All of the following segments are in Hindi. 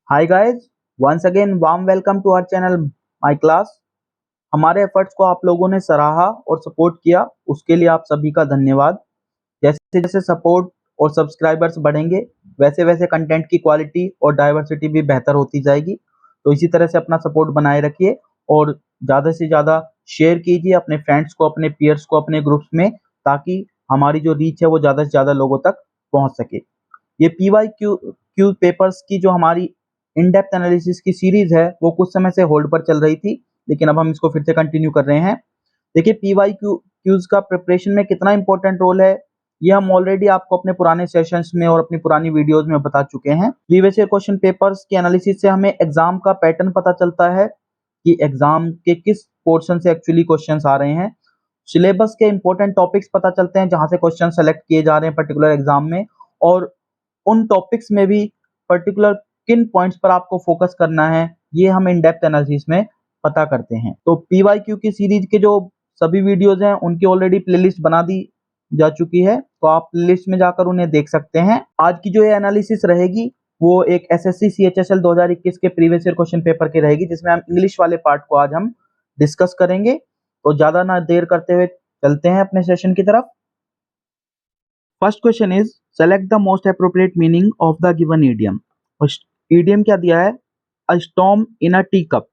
Hi guys, once again warm welcome to our channel my class. हमारे एफर्ट्स को आप लोगों ने सराहा और सपोर्ट किया, उसके लिए आप सभी का धन्यवाद। जैसे जैसे सपोर्ट और सब्सक्राइबर्स बढ़ेंगे वैसे वैसे कंटेंट की क्वालिटी और डाइवर्सिटी भी बेहतर होती जाएगी। तो इसी तरह से अपना सपोर्ट बनाए रखिए और ज़्यादा से ज़्यादा शेयर कीजिए अपने फ्रेंड्स को, अपने पीयर्स को, अपने ग्रुप्स में, ताकि हमारी जो रीच है वो ज़्यादा से ज़्यादा लोगों तक पहुँच सके। ये PYQ पेपर्स की जो हमारी इन डेप्थ एनालिसिस की सीरीज है वो कुछ समय से होल्ड पर चल रही थी, लेकिन अब हम इसको फिर से कंटिन्यू कर रहे हैं। देखिए, PYQs का प्रिपरेशन में कितना इंपॉर्टेंट रोल है ये हम ऑलरेडी आपको अपने पुराने सेशंस में और अपनी पुरानी वीडियोस में बता चुके हैं। प्रीवियस ईयर क्वेश्चन पेपर्स के एनालिसिस से हमें एग्जाम का पैटर्न पता चलता है कि एग्जाम के किस पोर्शन से एक्चुअली क्वेश्चंस आ रहे हैं। सिलेबस के इंपॉर्टेंट टॉपिक्स पता चलते हैं जहां से क्वेश्चन सेलेक्ट किए जा रहे हैं पर्टिकुलर एग्जाम में, और उन टॉपिक्स में भी पर्टिकुलर किन पॉइंट्स पर आपको फोकस करना है ये हम इन डेप्थ एनालिसिस में पता करते हैं। तो PYQ की सीरीज के जो सभी वीडियोस हैं उनकी ऑलरेडी प्लेलिस्ट बना दी जा चुकी है, तो आप प्लेलिस्ट में जाकर उन्हें देख सकते हैं। आज की जो ये एनालिसिस रहेगी वो एक SSC CHSL 2021 के प्रीवियस ईयर क्वेश्चन पेपर की रहेगी, जिसमें हम इंग्लिश वाले पार्ट को आज हम डिस्कस करेंगे। तो ज्यादा ना देर करते हुए चलते हैं अपने सेशन की तरफ। First question is select the most appropriate meaning of the given idiom. Idiom क्या दिया है? A storm in a tea cup.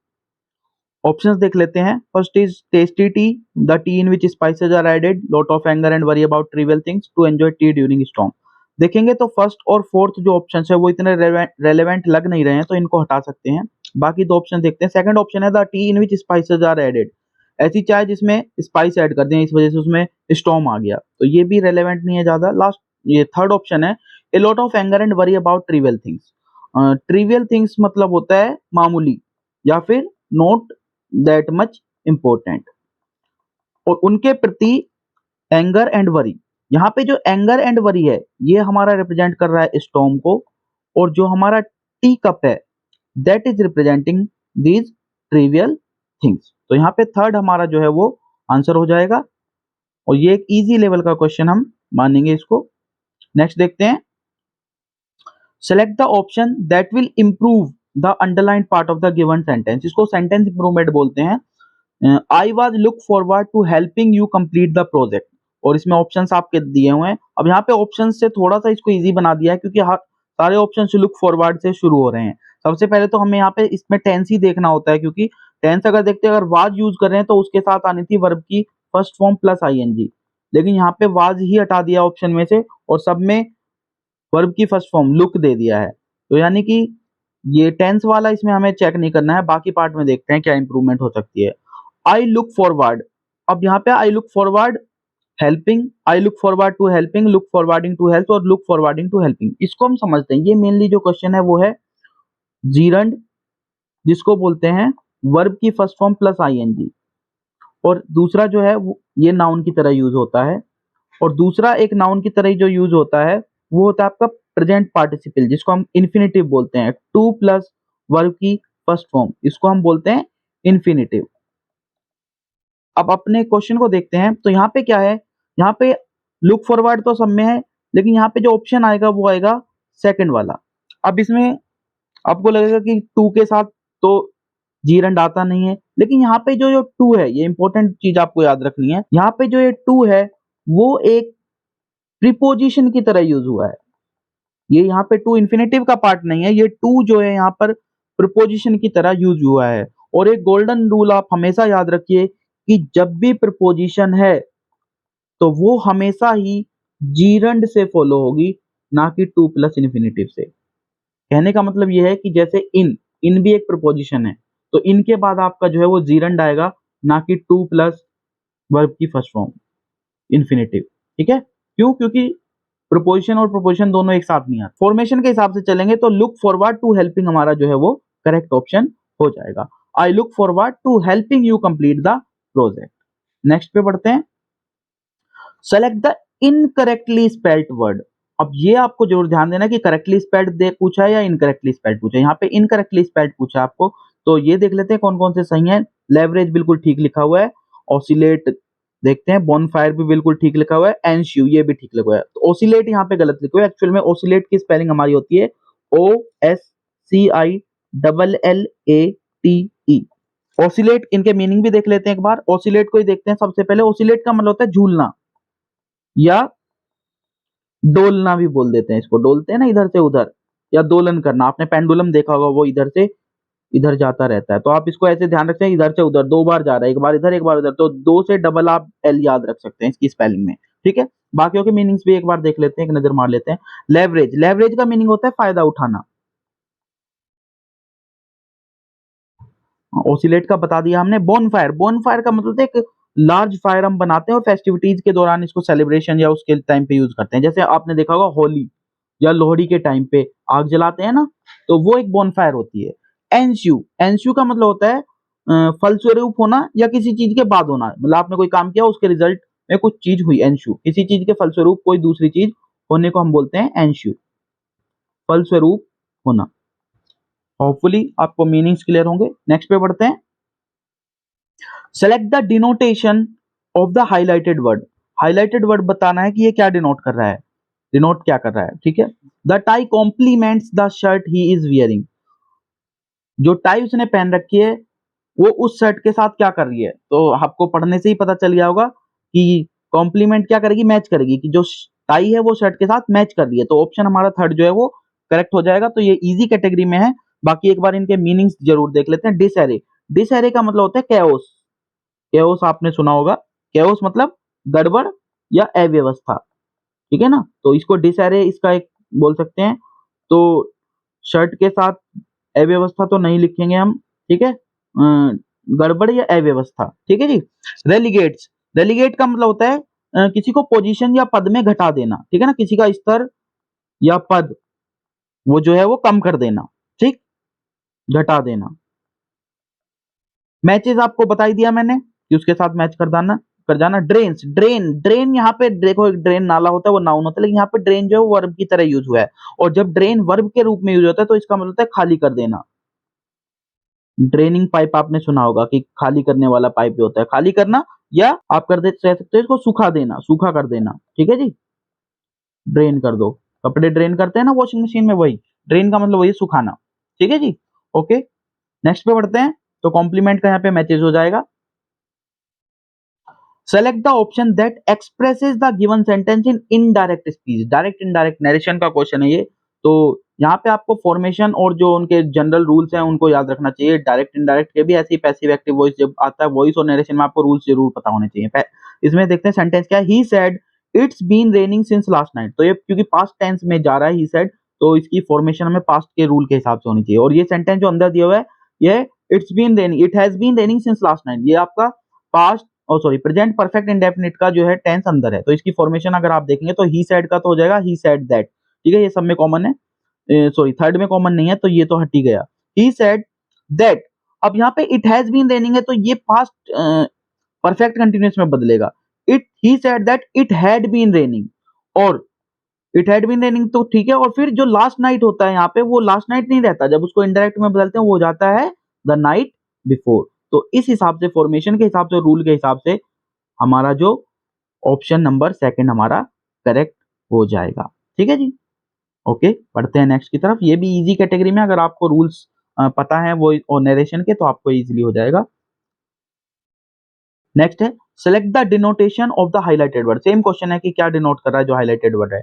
Options देख लेते हैं। First is tasty tea, the tea in which spices are added, lot of anger and worry about trivial things to enjoy tea during storm. देखेंगे तो फर्स्ट और फोर्थ जो ऑप्शन है वो इतने रेलेवेंट लग नहीं रहे हैं, तो इनको हटा सकते हैं। बाकी दो ऑप्शन देखते हैं। सेकंड ऑप्शन है the tea in which spices are added, ऐसी चाय जिसमें स्पाइस ऐड कर दें, इस वजह से उसमें स्टॉर्म आ गया, तो ये भी रेलेवेंट नहीं है ज्यादा। लास्ट ये थर्ड ऑप्शन है a lot of anger and worry about trivial things. Trivial things मतलब होता है मामूली या फिर नॉट दैट मच इम्पोर्टेंट, और उनके प्रति एंगर एंड वरी। यहाँ पे जो एंगर एंड वरी है ये हमारा रिप्रेजेंट कर रहा है स्टॉर्म को, और जो हमारा टी कप है that is representing these trivial things. तो यहाँ पे थर्ड हमारा जो है वो आंसर हो जाएगा, और ये एक इजी लेवल का क्वेश्चन हम मानेंगे इसको। नेक्स्ट देखते हैं। Select the option that will improve the underline part of the given sentence. इसको सेंटेंस इंप्रूवमेंट बोलते हैं। I was look forward to helping you complete the project, और इसमें ऑप्शंस आपके दिए हुए हैं। अब यहाँ पे ऑप्शंस से थोड़ा सा इसको इजी बना दिया है, क्योंकि सारे ऑप्शन लुक फॉरवर्ड से शुरू हो रहे हैं। सबसे पहले तो हमें यहाँ पे इसमें टेंस ही देखना होता है, क्योंकि टेंस अगर देखते हैं, अगर वाज यूज कर रहे हैं तो उसके साथ आनी थी वर्ब की फर्स्ट फॉर्म प्लस ING, लेकिन यहाँ पे वाज ही हटा दिया ऑप्शन में से और सब में वर्ब की फर्स्ट फॉर्म लुक दे दिया है। तो यानी कि ये टेंस वाला इसमें हमें चेक नहीं करना है, बाकी पार्ट में देखते हैं क्या इंप्रूवमेंट हो सकती है। आई लुक फॉरवर्ड, अब यहाँ पे I look forward helping, I look forward to helping, look forwarding to help और लुक फॉरवर्डिंग टू हेल्पिंग, इसको हम समझते हैं। ये मेनली जो क्वेश्चन है वो है जीरंड, जिसको बोलते हैं वर्ब की फर्स्ट फॉर्म प्लस ING, और दूसरा जो है ये नाउन की तरह यूज होता है, और दूसरा एक नाउन की तरह जो यूज होता है वो होता है आपका प्रेजेंट पार्टिसिपल, जिसको हम इन्फिनेटिव बोलते हैं। टू प्लस वर्ब की फर्स्ट फॉर्म, इसको हम बोलते हैं इन्फिनेटिव। अब अपने क्वेश्चन को देखते हैं। तो यहाँ पे क्या है, यहाँ पे लुक फॉरवर्ड तो सब में है, लेकिन यहाँ पे जो ऑप्शन आएगा वो आएगा सेकंड वाला। अब इसमें आपको लगेगा कि टू के साथ तो जीरंड आता नहीं है, लेकिन यहाँ पे जो टू है, ये इंपॉर्टेंट चीज आपको याद रखनी है। यहाँ पे जो ये टू है वो एक प्रीपोजिशन की तरह यूज हुआ है। ये यहाँ पे टू इन्फिनेटिव का पार्ट नहीं है, ये टू जो है यहाँ पर प्रीपोजिशन की तरह यूज हुआ है। और एक गोल्डन रूल आप हमेशा याद रखिए कि जब भी प्रीपोजिशन है तो वो हमेशा ही जीरंड से फॉलो होगी, ना कि टू प्लस इन्फिनेटिव से। कहने का मतलब ये है कि जैसे इन भी एक प्रीपोजिशन है, तो इनके बाद आपका जो है वो जीरंड आएगा, ना कि टू प्लस वर्ब की फर्स्ट फॉर्म इन्फिनेटिव। ठीक है, क्यों? क्योंकि प्रीपोजिशन और प्रीपोजिशन दोनों एक साथ नहीं आते। फॉर्मेशन के हिसाब से चलेंगे तो लुक फॉरवर्ड टू हेल्पिंग हमारा जो है वो करेक्ट ऑप्शन हो जाएगा। I look forward to helping you complete the project. Next पे बढ़ते हैं। Select the incorrectly spelled word. अब ये आपको जरूर ध्यान देना कि करेक्टली स्पेल्ड दे पूछा है या इनकरेक्टली स्पेल्ड पूछा है। यहाँ पे इनकरेक्टली स्पेल्ड पूछा है आपको, तो ये देख लेते हैं कौन कौन से सही है। लेवरेज बिल्कुल ठीक लिखा हुआ है, ऑसिलेट देखते हैं, बॉनफायर भी बिल्कुल ठीक लिखा हुआ है, एंश्यू ये भी ठीक लिखा हुआ है। तो ऑसिलेट यहाँ पे गलत लिखा हुआ है, एक्चुअल में ऑसिलेट की स्पेलिंग हमारी होती है OSCILATE, OSCILLATE। ऑसिलेट, इनके मीनिंग भी देख लेते हैं एक बार। ऑसिलेट को ही देखते हैं सबसे पहले। ऑसिलेट का मतलब होता है झूलना या डोलना भी बोल देते हैं इसको। डोलते हैं ना इधर से उधर, या दोलन करना। आपने पेंडुलम देखा होगा, वो इधर से इधर जाता रहता है। तो आप इसको ऐसे ध्यान रखते हैं, इधर से उधर 2 बार जा रहा है, एक बार इधर एक बार उधर। तो 2 से डबल आप एल याद रख सकते हैं इसकी स्पेलिंग में, ठीक है। बाकियों के मीनिंग्स भी एक बार देख लेते हैं, एक नजर मार लेते हैं। लेवरेज, लेवरेज का मीनिंग होता है फायदा उठाना। ओसिलेट का बता दिया हमने। बोनफायर, बोनफायर का मतलब है एक लार्ज फायर हम बनाते हैं और फेस्टिविटीज के दौरान इसको सेलिब्रेशन या उसके टाइम पे यूज करते हैं। जैसे आपने देखा होगा होली या लोहड़ी के टाइम पे आग जलाते हैं ना, तो वो एक बोनफायर होती है। एंस्यू, एंस्यू का मतलब होता है फलस्वरूप होना या किसी चीज के बाद होना। मतलब आपने कोई काम किया, उसके रिजल्ट में कुछ चीज हुई, एंस्यू। किसी चीज के फलस्वरूप कोई दूसरी चीज होने को हम बोलते हैं एंस्यू, फलस्वरूप होना। होपफुली आपको मीनिंग्स क्लियर होंगे। नेक्स्ट पे बढ़ते हैं। Select the denotation of the highlighted word. Highlighted word बताना है कि ये क्या डिनोट कर रहा है, डिनोट क्या कर रहा है, ठीक है। The tie compliments the shirt he is wearing. जो टाई उसने पहन रखी है वो उस शर्ट के साथ क्या कर रही है। तो आपको पढ़ने से ही पता चल गया होगा कि कॉम्प्लीमेंट क्या करेगी, मैच करेगी, कि जो टाई है वो शर्ट के साथ मैच कर रही है। तो ऑप्शन हमारा थर्ड जो है वो करेक्ट हो जाएगा। तो ये इजी कैटेगरी में है। बाकी एक बार इनके मीनिंग्स जरूर देख लेते हैं। डिसएरे, डिसएरे का मतलब होता है कैओस। कैओस आपने सुना होगा। कैओस मतलब गड़बड़ या अव्यवस्था, ठीक है ना। तो इसको डिसएरे इसका एक बोल सकते हैं। तो शर्ट के साथ अव्यवस्था तो नहीं लिखेंगे हम, ठीक है। गड़बड़ या अव्यवस्था, ठीक है जी। रेलीगेट्स, रेलीगेट का मतलब होता है किसी को पोजीशन या पद में घटा देना, ठीक है ना। किसी का स्तर या पद वो जो है वो कम कर देना, ठीक, घटा देना। मैचेस आपको बता ही दिया मैंने कि उसके साथ मैच कर जाना। ड्रेन्स, ड्रेन, ड्रेन यहाँ पे देखो, एक ड्रेन नाला होता है वो नाउन होता है, लेकिन यहाँ पे ड्रेन जो है वो वर्ब की तरह यूज हुआ है। और जब ड्रेन वर्ब के रूप में यूज होता है तो इसका मतलब होता है खाली कर देना। ड्रेनिंग पाइप आपने सुना होगा कि खाली करने वाला पाइप जो होता है, खाली करना। या आप कर दे कह सकते हो इसको सूखा देना, सूखा कर देना, ठीक है जी। ड्रेन कर दो, कपड़े ड्रेन करते हैं ना वॉशिंग मशीन में, वही ड्रेन का मतलब वही सुखाना, ठीक है जी। ओके, नेक्स्ट पे बढ़ते हैं। तो कॉम्प्लीमेंट का यहाँ पे मैचेस हो जाएगा। Select the option that expresses the given sentence in indirect speech. Direct indirect narration का क्वेश्चन है ये। तो यहाँ पे आपको फॉर्मेशन और जो उनके जनरल रूल्स हैं उनको याद रखना चाहिए। डायरेक्ट इनडायरेक्ट के भी ऐसे ही पैसिव एक्टिव वॉइस जब आता है, वॉइस और नरेशन में आपको रूल्स जरूर पता होने चाहिए। इसमें देखते हैं सेंटेंस क्या है। He said it's been raining since last night. तो ये क्योंकि पास्ट टेंस में जा रहा है ही सेड, तो इसकी फॉर्मेशन हमें पास्ट के रूल के हिसाब से होनी चाहिए। और ये सेंटेंस जो अंदर दिया हुआ है, ये it's been raining, it has been raining since last night, ये आपका past sorry present perfect indefinite का जो है टेंस अंदर है। तो इसकी फॉर्मेशन अगर आप देखेंगे तो ही सेड का तो हो जाएगा ही सेड दैट, ठीक है। ये सब में कॉमन है, सॉरी थर्ड में कॉमन नहीं है, तो ये तो हट ही गया। ही सेड दैट। अब यहाँ पे इट हैज बीन रेनिंग है तो ये पास्ट परफेक्ट कंटिन्यूअस में बदलेगा। It he said that it had been raining, और इट हैड बीन रेनिंग तो ठीक है। और फिर जो लास्ट नाइट होता है यहाँ पे, वो लास्ट नाइट नहीं रहता, जब उसको इनडायरेक्ट में बदलते हैं वो हो जाता है द नाइट बिफोर। तो इस हिसाब से फॉर्मेशन के हिसाब से, रूल के हिसाब से हमारा जो ऑप्शन नंबर सेकंड हमारा करेक्ट हो जाएगा, ठीक है जी। ओके, बढ़ते हैं नेक्स्ट की तरफ। ये भी इजी कैटेगरी में, अगर आपको रूल्स पता है वो और नरेशन के, तो आपको इजीली हो जाएगा। नेक्स्ट है select the denotation of the highlighted word. Same question है कि क्या डिनोट कर रहा है जो हाईलाइटेड वर्ड है।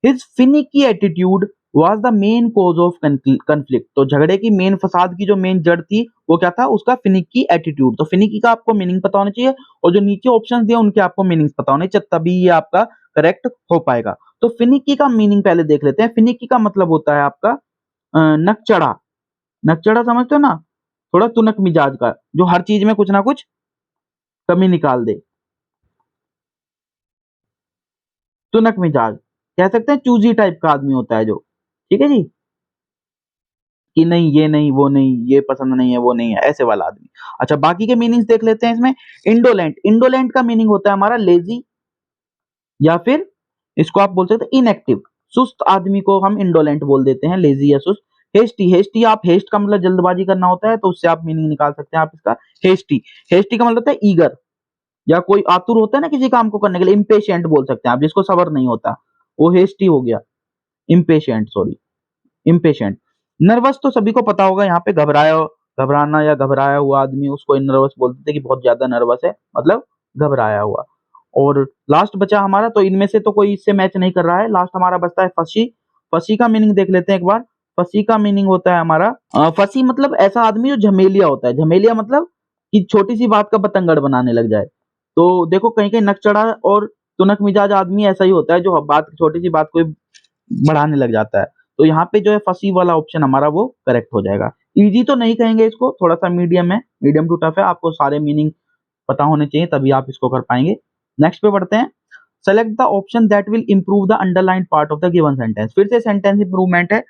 His finicky attitude was the main cause of conflict. तो झगड़े की मेन, फसाद की जो मेन जड़ थी वो क्या था, उसका फिनिकी एटीट्यूड। तो फिनिकी का आपको मीनिंग पता होना चाहिए, और जो नीचे ऑप्शन दिए उनके आपको मीनिंग्स पता होने चाहिए, तभी ये आपका करेक्ट हो पाएगा। तो फिनिकी का मीनिंग पहले देख लेते हैं। फिनिकी का मतलब होता है आपका नकचढ़ा। नकचढ़ा समझते हो ना, थोड़ा तुनक मिजाज का, जो हर चीज में कुछ ना कुछ कमी निकाल दे। तुनक मिजाज कह सकते हैं, चूजी टाइप का आदमी होता है जो, ठीक है जी, कि नहीं ये नहीं वो नहीं, ये पसंद नहीं है वो नहीं है, ऐसे वाला आदमी। अच्छा, बाकी के मीनिंग्स देख लेते हैं इसमें। इंडोलेंट, इंडोलेंट का मीनिंग होता है हमारा लेजी, या फिर इसको आप बोल सकते हैं इनएक्टिव। सुस्त आदमी को हम इंडोलेंट बोल देते हैं, लेजी या सुस्त। हेस्टी, हेस्टी आप हेस्ट का मतलब जल्दबाजी करना होता है, तो उससे आप मीनिंग निकाल सकते हैं आप इसका हेस्टी। हेस्टी का मतलब होता है ईगर, या कोई आतुर होता है ना किसी काम को करने के लिए, इम्पेशेंट बोल सकते हैं आप, जिसको सबर नहीं होता, वो हेस्टी हो गया। Impatient, sorry impatient. नर्वस तो सभी को पता होगा, यहाँ पे घबराना या घबराया हुआ आदमी उसको नर्वस बोलते थे कि बहुत ज्यादा नर्वस है, मतलब घबराया हुआ। और लास्ट बचा हमारा, तो इनमें से तो कोई इससे मैच नहीं कर रहा है। लास्ट हमारा बचता है फसी। फसी का मीनिंग देख लेते हैं एक बार। फसी का मीनिंग होता है हमारा फसी मतलब ऐसा आदमी जो झमेलिया होता है। झमेलिया मतलब कि छोटी सी बात का बतंगड़ बनाने लग जाए। तो देखो कहीं कहीं नक चढ़ा और तुनक मिजाज आदमी ऐसा ही होता है, जो बात छोटी सी बात को बढ़ाने लग जाता है। तो यहाँ पे जो है फसी वाला ऑप्शन हमारा वो करेक्ट हो जाएगा। इजी तो नहीं कहेंगे इसको, थोड़ा सा मीडियम है, मीडियम टू टफ है। आपको सारे मीनिंग पता होने चाहिए तभी आप इसको कर पाएंगे। नेक्स्ट पे बढ़ते हैं। Select the option that will improve the underline part of the given sentence. फिर से सेंटेंस इंप्रूवमेंट है।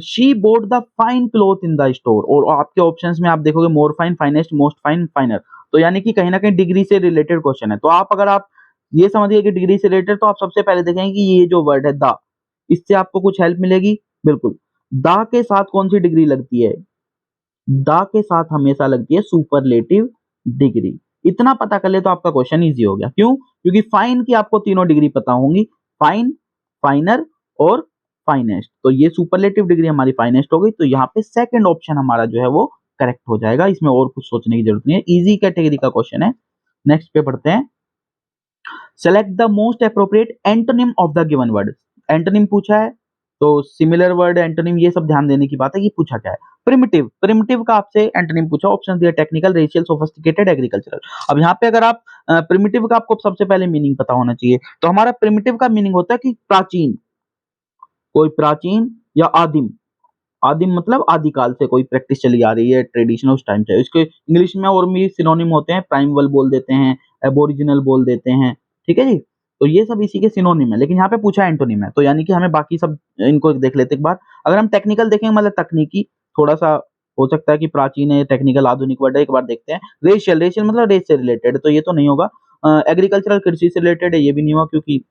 She boat the fine cloth in the store, और आपके ऑप्शंस में आप देखोगे मोर फाइन, फाइनेस्ट, मोस्ट फाइन, फाइनर। तो यानी कि कहीं ना कहीं डिग्री से रिलेटेड क्वेश्चन है। तो आप अगर आप ये समझिए कि डिग्री से रिलेटेड, तो आप सबसे पहले देखेंगे कि ये जो वर्ड है द, इससे आपको कुछ हेल्प मिलेगी। बिल्कुल, द के साथ कौन सी डिग्री लगती है? द के साथ हमेशा लगती है सुपरलेटिव डिग्री। इतना पता कर ले तो आपका क्वेश्चन इजी हो गया। क्यों? क्योंकि फाइन की आपको तीनों डिग्री पता होंगी, फाइन, फाइनर और फाइनेस्ट। तो ये सुपरलेटिव डिग्री हमारी फाइनेस्ट हो गई। तो यहाँ पे सेकंड ऑप्शन हमारा जो है वो करेक्ट हो जाएगा। इसमें और कुछ सोचने की जरूरत नहीं है, इजी कैटेगरी का क्वेश्चन है। नेक्स्ट पे पढ़ते हैं। Select the most appropriate antonym of the given word. Antonym पूछा है, तो सिमिलर वर्ड, एंटोनिम, ये सब ध्यान देने की बात है कि पूछा क्या है। प्रिमिटिव, प्रिमिटिव का आपसे एंटोनिम पूछा, ऑप्शन दिया टेक्निकल, रेशियल, सोफिस्टिकेटेड, एग्रीकल्चरल। अब यहाँ पे अगर आप प्रिमिटिव का आपको सबसे पहले मीनिंग पता होना चाहिए। तो हमारा प्रिमिटिव का मीनिंग होता है कि प्राचीन, कोई प्राचीन या आदिम। आदिम मतलब आदिकाल से कोई प्रैक्टिस चली आ रही है, ट्रेडिशन उस टाइम से। इसके इंग्लिश में और भी सिनोनिम होते हैं, प्राइमवल बोल देते हैं, एबोरिजिनल बोल देते हैं, ठीक है जी। तो ये सब इसी के सिनोनिम है, लेकिन यहाँ पे पूछा एंटोनिम है, तो यानी कि हमें बाकी सब इनको देख लेते एक बार। अगर हम टेक्निकल देखेंगे मतलब तकनीकी, थोड़ा सा हो सकता है कि प्राचीन है, टेक्निकल आधुनिक वर्ड है, एक बार देखते हैं। रेशियल, रेशियल मतलब रेस से रिलेटेड, तो ये तो नहीं होगा। एग्रीकल्चरल कृषि से रिलेटेड है, ये भी नहीं होगा। क्योंकि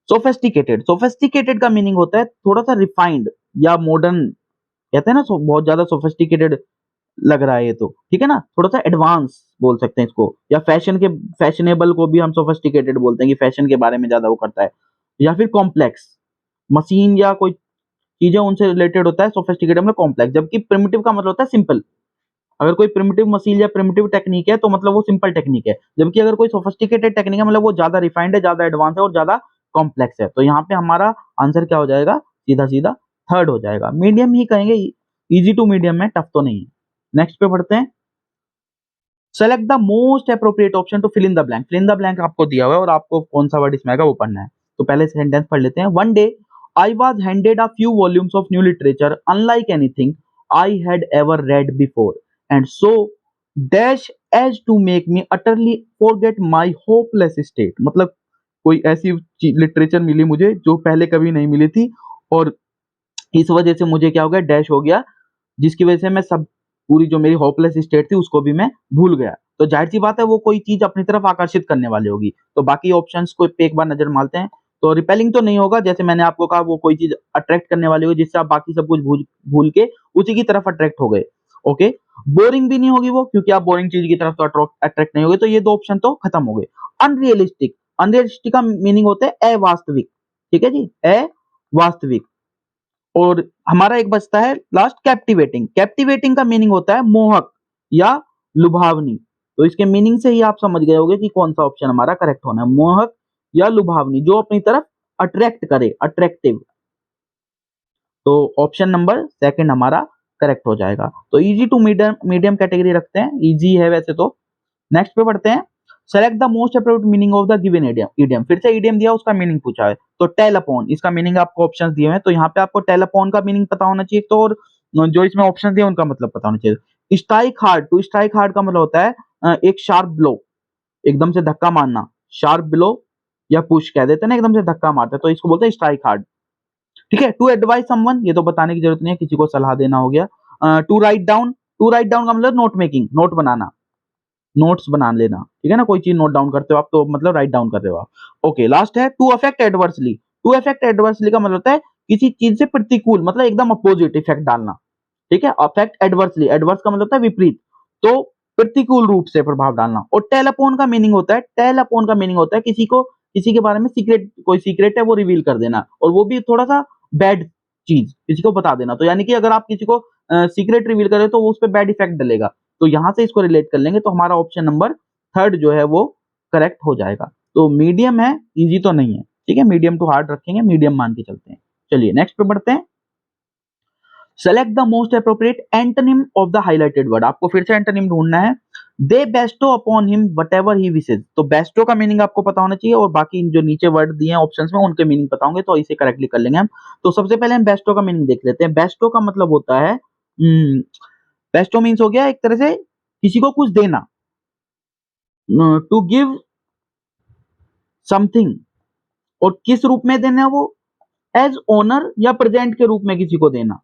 सोफेस्टिकेटेड, सोफेस्टिकेटेड का मीनिंग होता है थोड़ा सा रिफाइंड या मॉडर्न, कहते हैं ना बहुत ज्यादा सोफिस्टिकेटेड लग रहा है ये, तो ठीक है ना, थोड़ा सा एडवांस बोल सकते हैं इसको। या फैशन के, फैशनेबल को भी हम सोफिस्टिकेटेड बोलते हैं कि फैशन के बारे में ज्यादा वो करता है। या फिर कॉम्प्लेक्स, मशीन या कोई चीजें उनसे रिलेटेड होता है सोफिस्टिकेटेड मतलब कॉम्प्लेक्स। जबकि प्रिमिटिव का मतलब होता है सिंपल। अगर कोई प्रिमिटिव मशीन या प्रिमिटिव टेक्निक है तो मतलब वो सिंपल टेक्निक है। जबकि अगर कोई सोफिस्टिकेटेड टेक्निक है मतलब वो ज्यादा रिफाइंड है, ज्यादा एडवांस है और ज्यादा कॉम्प्लेक्स है। तो यहाँ पे हमारा आंसर क्या हो जाएगा? सीधा सीधा थर्ड हो जाएगा। मीडियम ही कहेंगे, इजी टू मीडियम में, टफ तो नहीं है। नेक्स्ट पे पढ़ते हैं। Select the most appropriate option to fill in the blank. Fill in the blank आपको दिया हुआ है और आपको कौन सा वर्ड इसमें आएगा वो पढ़ना है। तो पहले सेंटेंस पढ़ लेते हैं। One day I was handed a few volumes of new literature unlike anything I had ever read before and so dash as to make me utterly forget my hopeless state. मतलब कोई ऐसी लिटरेचर मिली मुझे जो पहले कभी नहीं मिली थी, और इस वजह से मुझे क्या हो गया, डैश हो गया, जिसकी वजह से मैं सब पूरी जो मेरी होपलेस स्टेट थी उसको भी मैं भूल गया। तो जाहिर सी बात है वो कोई चीज अपनी तरफ आकर्षित करने वाली होगी। तो बाकी ऑप्शंस को पे एक बार नजर मारते हैं। तो रिपेलिंग तो नहीं होगा, जैसे मैंने आपको कहा वो कोई चीज अट्रैक्ट करने वाली होगी जिससे आप बाकी सब कुछ भूल भूल के उसी की तरफ अट्रैक्ट हो गए। ओके, बोरिंग भी नहीं होगी वो, क्योंकि आप बोरिंग चीज की तरफ तो अट्रैक्ट नहीं होगे। तो ये दो ऑप्शन तो खत्म हो गए। अनरियलिस्टिक, अनरियलिस्टिक का मीनिंग होता है अवास्तविक, ठीक है जी, अवास्तविक। और हमारा एक बचता है लास्ट, कैप्टिवेटिंग। कैप्टिवेटिंग का मीनिंग होता है मोहक या लुभावनी। तो इसके मीनिंग से ही आप समझ गए होंगे कि कौन सा ऑप्शन हमारा करेक्ट होना है, मोहक या लुभावनी, जो अपनी तरफ अट्रैक्ट करे, अट्रैक्टिव। तो ऑप्शन नंबर सेकंड हमारा करेक्ट हो जाएगा। तो easy to medium, medium category रखते हैं, इजी है वैसे तो। नेक्स्ट पे बढ़ते हैं। Select the most appropriate meaning of the given idiom. Idiom, फिर से इडियम दिया, उसका मीनिंग पूछा है। तो टेल अपॉन, इसका मीनिंग आपको ऑप्शंस दिए हैं, तो यहाँ पे आपको टेल अपॉन का मीनिंग पता होना चाहिए। तो और जो इसमें ऑप्शन दिए उनका मतलब पता होना चाहिए। Strike hard, to strike hard का मतलब होता है एक शार्प ब्लो, एकदम से धक्का मारना। शार्प ब्लो या पुश कह देते हैं ना, एकदम से धक्का मारते हैं, तो इसको बोलते हैं स्ट्राइक हार्ड, ठीक है। टू एडवाइस समवन, ये तो बताने की जरूरत नहीं है, किसी को सलाह देना हो गया। To write down, to write down का मतलब नोट मेकिंग, नोट बनाना, नोट्स बना लेना, ठीक है ना, कोई चीज नोट डाउन करते हो आप तो मतलब राइट डाउन कर रहे हो आप। ओके, लास्ट है to affect adversely. To affect adversely का मतलब होता है किसी चीज से प्रतिकूल, मतलब एकदम अपोजिट इफेक्ट डालना, ठीक है। अफेक्ट एडवर्सली, एडवर्स का मतलब होता है विपरीत, तो प्रतिकूल रूप से प्रभाव डालना। और टेल अपॉन का मीनिंग होता है, टेल अपॉन का मीनिंग होता है किसी को, किसी के बारे में सीक्रेट, कोई सीक्रेट है वो रिवील कर देना, और वो भी थोड़ा सा बैड चीज किसी को बता देना। तो यानी कि अगर आप किसी को सीक्रेट रिवील करें तो वो उस पर बैड इफेक्ट डलेगा। तो यहां से इसको रिलेट कर लेंगे तो हमारा ऑप्शन नंबर 3 जो है वो करेक्ट हो जाएगा। तो मीडियम है, इजी तो नहीं है, ठीक है, मीडियम टू हार्ड रखेंगे, मीडियम मान के चलते हैं। चलिए नेक्स्ट पे बढ़ते हैं। Select the most appropriate antonym of the highlighted word. आपको फिर से एंटोनिम ढूंढना है। They bestow upon him whatever he wishes. तो बेस्टो का मीनिंग आपको पता होना चाहिए और बाकी जो नीचे वर्ड दिए हैं ऑप्शंस में उनके मीनिंग पता होंगे तो इसे करेक्टली कर लेंगे हम। तो सबसे पहले हम बेस्टो का मीनिंग देख लेते हैं। बेस्टो का मतलब होता है बेस्टो मीन्स हो गया एक तरह से किसी को कुछ देना, टू गिव समथिंग। और किस रूप में देना है वो? एज ऑनर या प्रेजेंट के रूप में किसी को देना।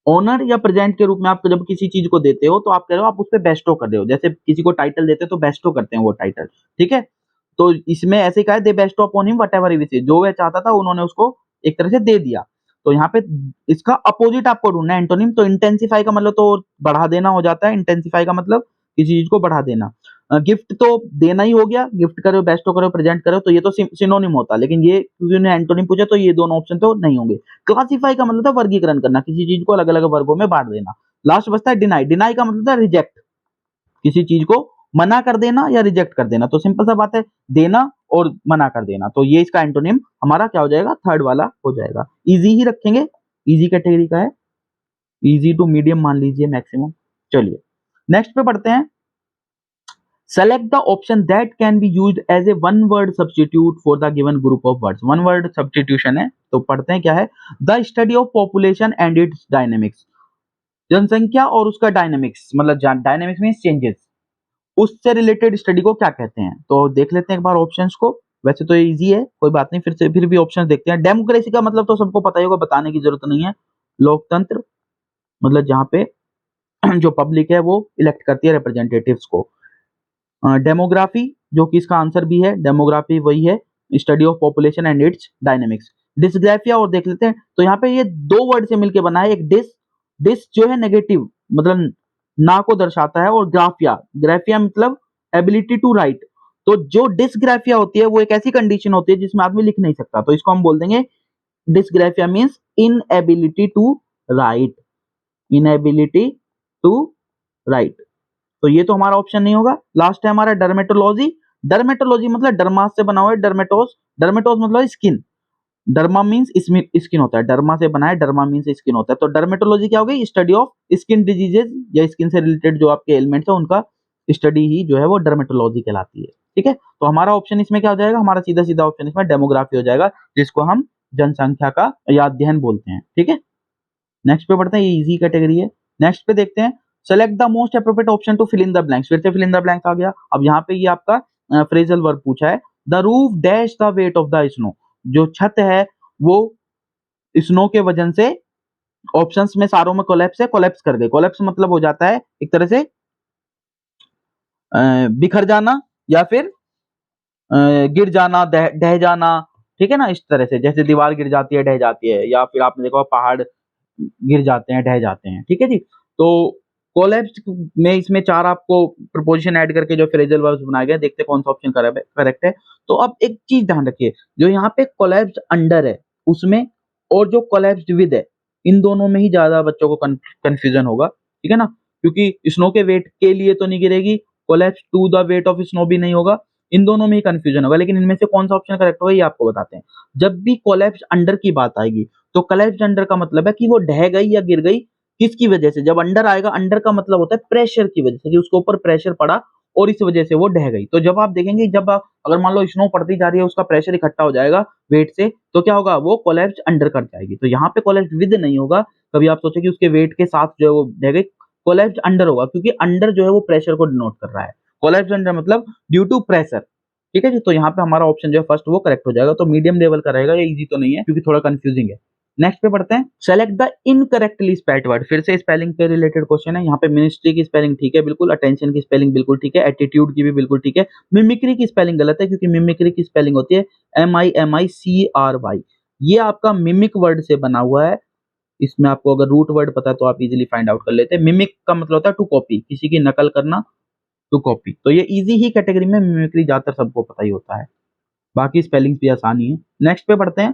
ऑनर या प्रेजेंट के रूप में आप जब किसी चीज को देते हो तो आप कह रहे हो आप उस पर बेस्टो कर रहे हो। जैसे किसी को टाइटल देते हो तो बेस्टो करते हैं वो टाइटल, ठीक है। तो इसमें ऐसे कहा है they bestow upon him whatever he wishes. जो वह चाहता था उन्होंने उसको एक तरह से दे दिया। तो यहाँ पे इसका अपोजिट आपको ढूंढना है एंटोनिम। तो इंटेंसिफाई का मतलब तो बढ़ा देना हो जाता है। इंटेंसिफाई का मतलब किसी चीज को बढ़ा देना। गिफ्ट तो देना ही हो गया, गिफ्ट करो, बेस्टो करो, प्रेजेंट करो, तो ये तो सिनोनिम होता। लेकिन ये क्योंकि उन्हें एंटोनिम पूछा तो ये दोनों ऑप्शन तो नहीं होंगे। क्लासिफाई का मतलब था वर्गीकरण करना, किसी चीज को अलग अलग वर्गों में बांट देना। लास्ट बचता है डिनाई। डिनाई का मतलब था रिजेक्ट, किसी चीज को मना कर देना या रिजेक्ट कर देना। तो सिंपल सा बात है, देना और मना कर देना। तो ये इसका एंटोनिम हमारा क्या हो जाएगा? थर्ड वाला हो जाएगा। इजी ही रखेंगे, इजी कैटेगरी का है, इजी टू मीडियम मान लीजिए मैक्सिमम। चलिए नेक्स्ट पे पढ़ते हैं। Select the option that can be used as a one word substitute for the given group of words. One word substitution है, तो पढ़ते हैं क्या है। The study of population and its dynamics. जनसंख्या और उसका डायनेमिक्स, मतलब डायनेमिक्स मींस चेंजेस, उससे रिलेटेड स्टडी को क्या कहते हैं? तो देख लेते हैं एक बार ऑप्शंस को। वैसे तो इजी है, कोई बात नहीं, फिर भी ऑप्शंस देखते हैं। डेमोक्रेसी का मतलब तो सबको पता ही होगा, बताने की जरूरत नहीं है। लोकतंत्र मतलब जहां पे जो पब्लिक है वो इलेक्ट करती है रिप्रेजेंटेटिव्स को। डेमोग्राफी जो कि इसका आंसर भी है, डेमोग्राफी वही है, study of population and its dynamics. Dysgraphia और देख लेते हैं। तो यहाँ पे ये दो वर्ड से मिलकर बना है। एक डिस जो है नेगेटिव मतलब ना को दर्शाता है, और ग्राफिया, ग्राफिया मतलब एबिलिटी टू राइट। तो जो डिसग्राफिया होती है वो एक ऐसी कंडीशन होती है जिसमें आदमी लिख नहीं सकता, तो इसको हम बोल देंगे dysgraphia means inability to write, inability to write. तो ये तो हमारा ऑप्शन नहीं होगा। लास्ट है हमारा डर्मेटोलॉजी। डर्मेटोलॉजी मतलब डर्मास से बना हुआ है, डर्मेटोस, डर्मेटोस मतलब स्किन, डर्मा मींस स्किन होता है, डर्मा से बना है, डर्मा मींस स्किन होता है। तो डर्मेटोलॉजी क्या हो गई? स्टडी ऑफ स्किन डिजीजेज या स्किन से रिलेटेड जो आपके एलिमेंट्स है उनका स्टडी ही जो है वो डर्मेटोलॉजी कहलाती है, ठीक है। तो हमारा ऑप्शन इसमें क्या हो जाएगा? हमारा सीधा सीधा ऑप्शन इसमें डेमोग्राफी हो जाएगा, जिसको हम जनसंख्या का या अध्ययन बोलते हैं, ठीक है। नेक्स्ट पे बढ़ते हैं, ये इजी कैटेगरी है। नेक्स्ट पे देखते हैं, select the most appropriate option to fill in the blanks. फिर से फिल इन द ब्लैंक्स आ गया। अब यहाँ पे ये आपका फ्रेजल वर्ब पूछा है। The roof dash the weight of the snow. जो छत है वो स्नो के वजन से, ऑप्शंस में सारों में कोलैप्स है, कोलैप्स कर गए। कोलैप्स मतलब हो जाता है एक तरह से बिखर जाना या फिर गिर जाना, ढह जाना, ठीक है ना। इस तरह से जैसे दीवार गिर जाती है, ढह जाती है, या फिर आपने देखा पहाड़ गिर जाते हैं, ढह जाते हैं, ठीक है जी। तो कोलैप्स में इसमें 4 आपको प्रपोजिशन ऐड करके जो फ्रेजल वर्ब्स बनाए गए, देखते हैं कौन सा ऑप्शन करेक्ट है। तो अब एक चीज ध्यान रखिए, जो यहाँ पे कोलैप्स अंडर है उसमें और जो कोलैप्स विद है, इन दोनों में ही ज्यादा बच्चों को कंफ्यूजन होगा, ठीक है ना। क्योंकि स्नो के वेट के लिए तो नहीं गिरेगी, collapse to the weight of snow भी नहीं होगा, इन दोनों में ही कंफ्यूजन होगा। लेकिन इनमें से कौन सा ऑप्शन करेक्ट होगा ये आपको बताते हैं। जब भी कोलैप्स अंडर की बात आएगी तो कोलैप्स अंडर का मतलब है कि वो ढह गई या गिर गई, किसकी वजह से? जब अंडर आएगा, अंडर का मतलब होता है प्रेशर की वजह से, कि उसके ऊपर प्रेशर पड़ा और इस वजह से वो ढह गई। तो जब आप देखेंगे, जब अगर मान लो स्नो पड़ती जा रही है, उसका प्रेशर इकट्ठा हो जाएगा वेट से, तो क्या होगा? वो कोलैप्स अंडर कर जाएगी। तो यहाँ पे कोलैप्स विद नहीं होगा। कभी आप सोचे कि उसके वेट के साथ जो है वो ढह गई, कोलैप्स अंडर होगा, क्योंकि अंडर जो है वो प्रेशर को डिनोट कर रहा है। कोलैप्स अंडर मतलब ड्यू टू प्रेशर, ठीक है जी। तो यहाँ पे हमारा ऑप्शन जो है फर्स्ट वो करेक्ट हो जाएगा। तो मीडियम लेवल का रहेगा, ये इजी तो नहीं है क्योंकि थोड़ा कंफ्यूजिंग है। नेक्स्ट पे पढ़ते हैं, select the incorrectly spelled word. फिर से स्पेलिंग पे रिलेटेड क्वेश्चन है। यहाँ पे मिनिस्ट्री की स्पेलिंग ठीक है बिल्कुल, अटेंशन की स्पेलिंग बिल्कुल ठीक है, एटीट्यूड की भी बिल्कुल ठीक है। मिमिक्री की स्पेलिंग गलत है, क्योंकि मिमिक्री की स्पेलिंग होती है MIMICRY। ये आपका मिमिक वर्ड से बना हुआ है। इसमें आपको अगर रूट वर्ड पता है तो आप इजीली फाइंड आउट कर लेते हैं। मिमिक का मतलब होता है टू कॉपी, किसी की नकल करना, टू कॉपी। तो ये इजी ही कैटेगरी में, मिमिक्री ज्यादातर सबको पता ही होता है, बाकी स्पेलिंग्स भी आसानी है। नेक्स्ट पे पढ़ते हैं,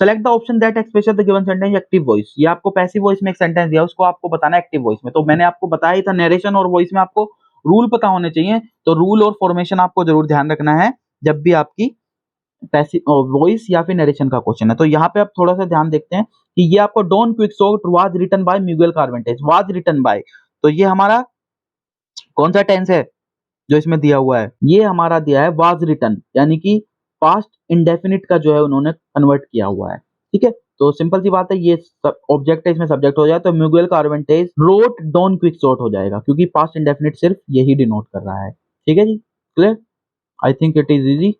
select the option that express the given sentence active voice. ये आपको पैसिव वॉइस में एक सेंटेंस दिया, उसको आपको बताना है एक्टिव वॉइस में। तो मैंने आपको बताया ही था नरेशन और वॉइस में आपको रूल पता होने चाहिए, तो रूल और फॉर्मेशन आपको जरूर ध्यान रखना है जब भी आपकी पैसिव वॉइस या फिर नरेशन का क्वेश्चन है। तो यहाँ पे आप थोड़ा सा ध्यान देखते हैं कि ये आपको Don Quixote was written by Miguel Carpenter, was written by, तो ये हमारा कौन सा टेंस है जो इसमें दिया हुआ है, ये हमारा दिया है वाज रिटन, यानी कि पास्ट इंडेफिनिट का जो है उन्होंने कन्वर्ट किया हुआ है। ठीक है, तो सिंपल सी बात है, ये ऑब्जेक्ट है, इसमें सब्जेक्ट हो जाए तो Miguel Carpenter wrote Don Quixote हो जाएगा, क्योंकि पास्ट इंडेफिनिट सिर्फ यही डिनोट कर रहा है। ठीक है जी, clear, I think it is easy.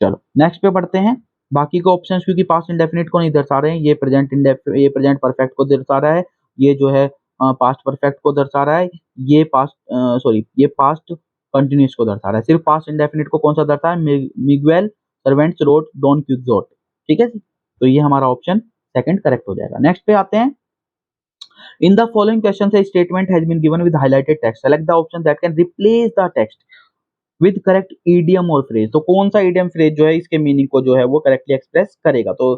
चलो नेक्स्ट पे पढ़ते हैं बाकी के ऑप्शंस, क्योंकि पास्ट इंडेफिनिट को नहीं दर्शा रहे हैं, ये प्रेजेंट परफेक्ट को दर्शा रहा है, ये जो है पास्ट परफेक्ट को दर्शा रहा है, ये पास्ट कंटिन्यूस को दर्शा रहा है। सिर्फ पास्ट इंडेफिनिट को कौन सा दर्शा है, Miguel Cervantes wrote Don Quixote. ठीक है जी, तो ये हमारा ऑप्शन सेकंड करेक्ट हो जाएगा। नेक्स्ट पे आते हैं, इन द फॉलोइंग क्वेश्चन से statement has been given with highlighted text, select the option that can replace the text with correct idiom और फ्रेज। तो कौन सा ईडियम फ्रेज जो है इसके मीनिंग को जो है वो करेक्टली एक्सप्रेस करेगा। तो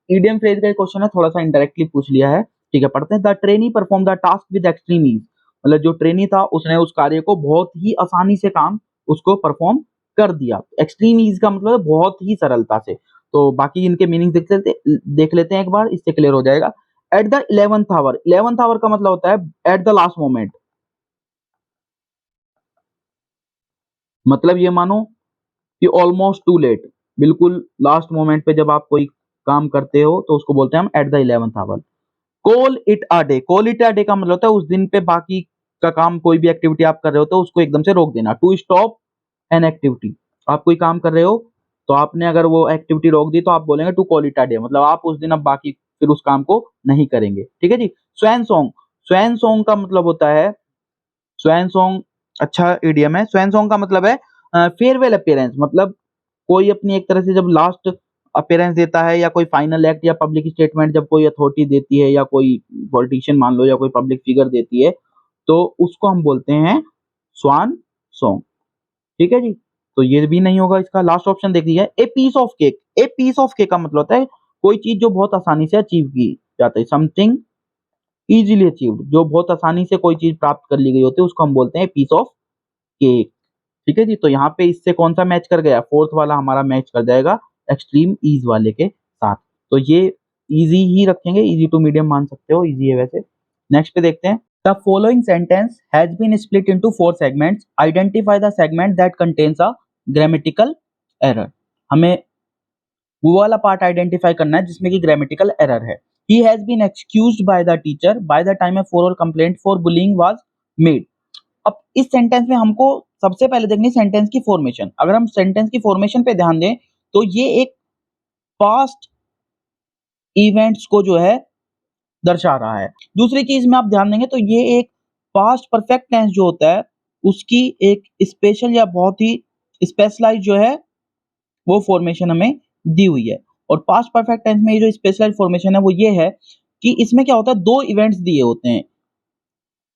ईडियम फ्रेज का क्वेश्चन है, थोड़ा सा इनडायरेक्टली पूछ लिया है। ठीक है, पढ़ते हैं, the trainee perform the task with extreme ease, मतलब जो ट्रेनी था उसने उस कार्य को बहुत ही आसानी से काम उसको परफॉर्म कर दिया। एक्सट्रीम ईज का मतलब बहुत ही सरलता से। तो बाकी इनके मीनिंग देख लेते हैं एक बार, इससे क्लियर हो जाएगा। Eight the 11th our, 11th our का मतलब होता है एट द लास्ट मोमेंट, मतलब ये मानो कि ऑलमोस्ट टू लेट, बिल्कुल लास्ट मोमेंट पे जब आप कोई काम करते हो तो उसको बोलते हैं हम at the 11th hour. Call it a day, call it a day का मतलब होता है उस दिन पे बाकी का काम, कोई भी एक्टिविटी आप कर रहे हो तो उसको एकदम से रोक देना। टू स्टॉप एन एक्टिविटी, आप कोई काम कर रहे हो तो आपने अगर वो एक्टिविटी रोक दी तो आप बोलेंगे to call it a day, मतलब आप उस दिन अब बाकी फिर उस काम को नहीं करेंगे। ठीक है जी। स्वैन सॉन्ग, स्वैन सॉन्ग का मतलब होता है, स्वैन सॉन्ग अच्छा इडियम है। स्वैन सॉन्ग का मतलब है फेयरवेल अपीयरेंस, मतलब कोई अपनी एक तरह से जब लास्ट अपीयरेंस देता है, या कोई फाइनल एक्ट या पब्लिक स्टेटमेंट जब कोई अथॉरिटी देती है, या कोई पॉलिटिशियन मान लो, या कोई पब्लिक फिगर देती है, तो उसको हम बोलते हैं स्वान सॉन्ग। ठीक है जी, तो ये भी नहीं होगा इसका। लास्ट ऑप्शन देख लीजिए, a piece of cake, a piece of cake का मतलब होता है कोई चीज जो बहुत आसानी से अचीव की जाती है, समथिंग इजीली अचीव्ड, जो बहुत आसानी से कोई चीज प्राप्त कर ली गई होती है उसको हम बोलते हैं पीस ऑफ केक। ठीक है जी, तो यहाँ पे इससे कौन सा मैच कर गया, फोर्थ वाला हमारा मैच कर जाएगा एक्सट्रीम ईज वाले के साथ। तो ये इजी ही रखेंगे, इजी टू मीडियम मान सकते हो, इजी है वैसे। नेक्स्ट पे देखते हैं, the following sentence has been split into 4 segments, identify the segment that contains a grammatical error. हमें वो वाला पार्ट आइडेंटिफाई करना है जिसमें कि ग्रामेटिकल एरर है। He has been excused by the teacher by the time a formal complaint for bullying was made। अब इस सेंटेंस में हमको सबसे पहले देखनी सेंटेंस की फॉर्मेशन। अगर हम सेंटेंस की फॉर्मेशन पे ध्यान दें तो ये एक पास्ट इवेंट्स को जो है दर्शा रहा है। दूसरी चीज में आप ध्यान देंगे तो ये एक पास्ट परफेक्ट टेंस जो होता है उसकी एक स्पेशल या बहुत ही स्पेशलाइज जो है वो फॉर्मेशन हमें दी हुई है। और पास्ट परफेक्ट टेंस में ये जो स्पेशलाइज फॉर्मेशन है वो ये है कि इसमें क्या होता है, दो इवेंट्स दिए होते हैं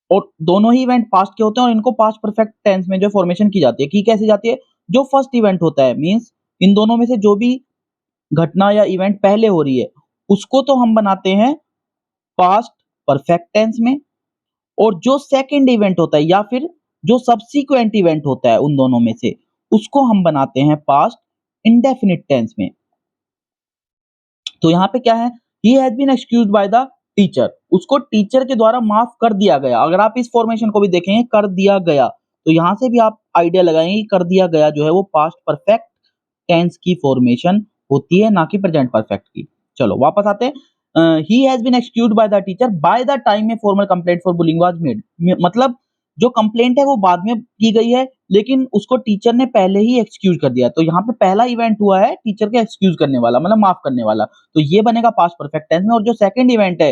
और दोनों ही इवेंट पास्ट के होते हैं, और इनको पास्ट परफेक्ट टेंस में जो फॉर्मेशन की जाती है, की कैसे जाती है, जो फर्स्ट इवेंट होता है मींस इन दोनों में से जो भी घटना या इवेंट पहले हो रही है उसको तो हम बनाते हैं पास्ट परफेक्ट टेंस में, और जो सेकंड इवेंट होता है या फिर जो सब्सीक्वेंट इवेंट होता है उन दोनों में से उसको हम बनाते हैं पास्ट इंडेफिनिट टेंस में। तो यहाँ पे क्या है, he has been excused by the teacher, उसको टीचर के द्वारा माफ कर दिया गया। अगर आप इस फॉर्मेशन को भी देखेंगे कर दिया गया, तो यहाँ से भी आप आइडिया लगाएंगे कि कर दिया गया जो है वो पास्ट परफेक्ट टेंस की फॉर्मेशन होती है, ना कि प्रेजेंट परफेक्ट की। चलो वापस आते हैं, he has been excused by the teacher by the time a formal complaint for bullying was made, मतलब जो कंप्लेंट है वो बाद में की गई है लेकिन उसको टीचर ने पहले ही एक्सक्यूज कर दिया। तो यहाँ पे पहला इवेंट हुआ है टीचर के एक्सक्यूज करने वाला, मतलब माफ करने वाला, तो ये बनेगा पास्ट परफेक्ट टेंस में। और जो सेकंड इवेंट है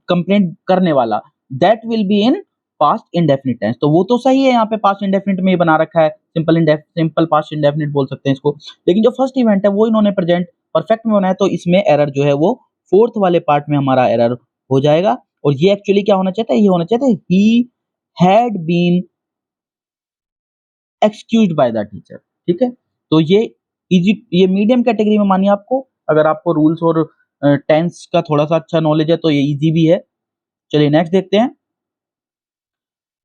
कंप्लेंट करने वाला, that will be in past indefinite tense. तो वो तो सही है, यहाँ पे पास्ट इंडेफिनिट में ही बना रखा है, सिंपल पास्ट इंडेफिनिट बोल सकते हैं इसको, लेकिन जो फर्स्ट इवेंट है वो इन्होंने प्रेजेंट परफेक्ट में बनाया, तो इसमें एरर जो है वो फोर्थ वाले पार्ट में हमारा एरर हो जाएगा। और ये एक्चुअली क्या होना चाहिए, ये होना चाहिए he had been excused by the teacher. ठीक है, तो ये इजी, ये मीडियम कैटेगरी में मानिए आपको अगर आपको रूल्स और टेंस का थोड़ा सा अच्छा नॉलेज है तो ये इजी भी है। चलिए नेक्स्ट देखते हैं।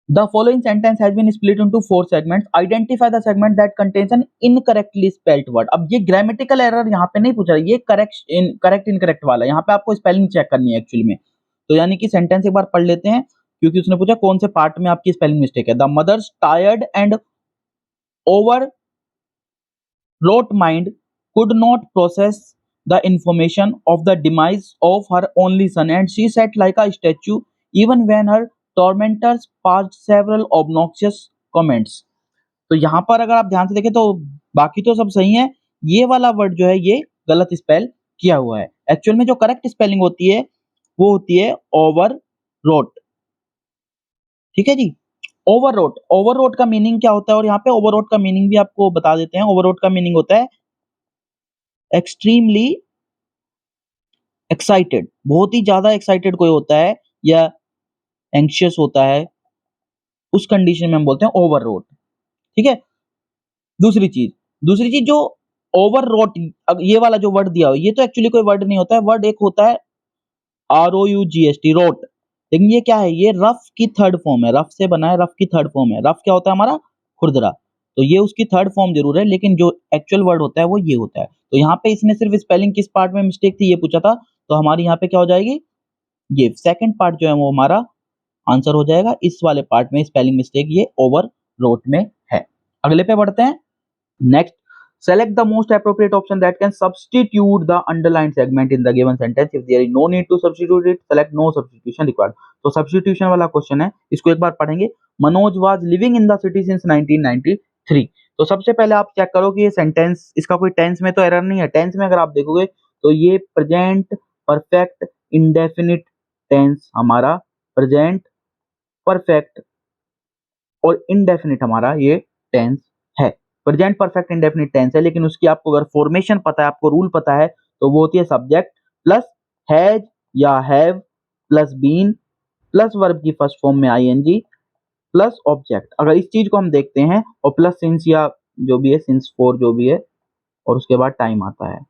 The following sentence has been split into 4 segments. Identify the segment that contains an incorrectly spelt word. अब ये ग्रामेटिकल एरर यहाँ पे नहीं पूछ रहा, ये करेक्ट इनकरेक्ट वाला, यहाँ पे आपको स्पेलिंग चेक करनी है एक्चुअली में। तो यानी कि सेंटेंस एक बार पढ़ लेते हैं, क्योंकि उसने पूछा कौन से पार्ट में आपकी स्पेलिंग मिस्टेक है। The mother's tired and over wrought mind could not process the information of the demise of her only son, and she sat like a statue even when her tormentors passed several obnoxious comments. तो यहाँ पर अगर आप ध्यान से देखें तो बाकी तो सब सही है, ये वाला वर्ड जो है ये गलत स्पेल किया हुआ है। एक्चुअल में जो करेक्ट स्पेलिंग होती है वो होती है ओवर रोट। ठीक है जी, ओवररोट। ओवररोट का मीनिंग क्या होता है, और यहाँ पे ओवररोट का मीनिंग भी आपको बता देते हैं। ओवररोट का मीनिंग होता है एक्सट्रीमली एक्साइटेड, बहुत ही ज्यादा एक्साइटेड कोई होता है या एंग्शियस होता है, उस कंडीशन में हम बोलते हैं ओवररोट। ठीक है। दूसरी चीज जो ओवररोट, ये वाला जो वर्ड दिया हो, ये तो एक्चुअली कोई वर्ड नहीं होता है, वर्ड एक होता है ROUGHT, रोट। लेकिन ये क्या है, ये रफ की थर्ड फॉर्म है, रफ से बना है, रफ की थर्ड फॉर्म है। रफ क्या होता है हमारा, खुरदरा, तो ये उसकी थर्ड फॉर्म जरूर है, लेकिन जो एक्चुअल वर्ड होता है वो ये होता है। तो यहाँ पे इसने सिर्फ स्पेलिंग किस पार्ट में मिस्टेक थी ये पूछा था, तो हमारी यहाँ पे क्या हो जाएगी, ये सेकंड पार्ट जो है वो हमारा आंसर हो जाएगा। इस वाले पार्ट में स्पेलिंग मिस्टेक ये ओवर रोट में है। अगले पे बढ़ते हैं। Next, select the most appropriate option that can substitute the underlined segment in the given sentence. If there is no need to substitute it, select no substitution required. तो substitution वाला क्वेश्चन है, इसको एक बार पढ़ेंगे। Manoj was living in the city since 1993. तो सबसे पहले आप चेक करो कि ये सेंटेंस, इसका कोई टेंस में तो एरर नहीं है। टेंस में अगर आप देखोगे तो ये प्रेजेंट परफेक्ट इंडेफिनिट टेंस हमारा, प्रेजेंट परफेक्ट और इंडेफिनिट हमारा ये टेंस है। प्रेजेंट परफेक्ट इंडेफिनिट टेंस है, लेकिन उसकी आपको अगर फॉर्मेशन पता है, आपको रूल पता है, तो वो होती है सब्जेक्ट प्लस हैज या have plus been plus verb की फर्स्ट फॉर्म में आईएनजी प्लस ऑब्जेक्ट। अगर इस चीज को हम देखते हैं और प्लस सिंस या जो भी है, सिंस फॉर जो भी है, और उसके बाद टाइम आता है,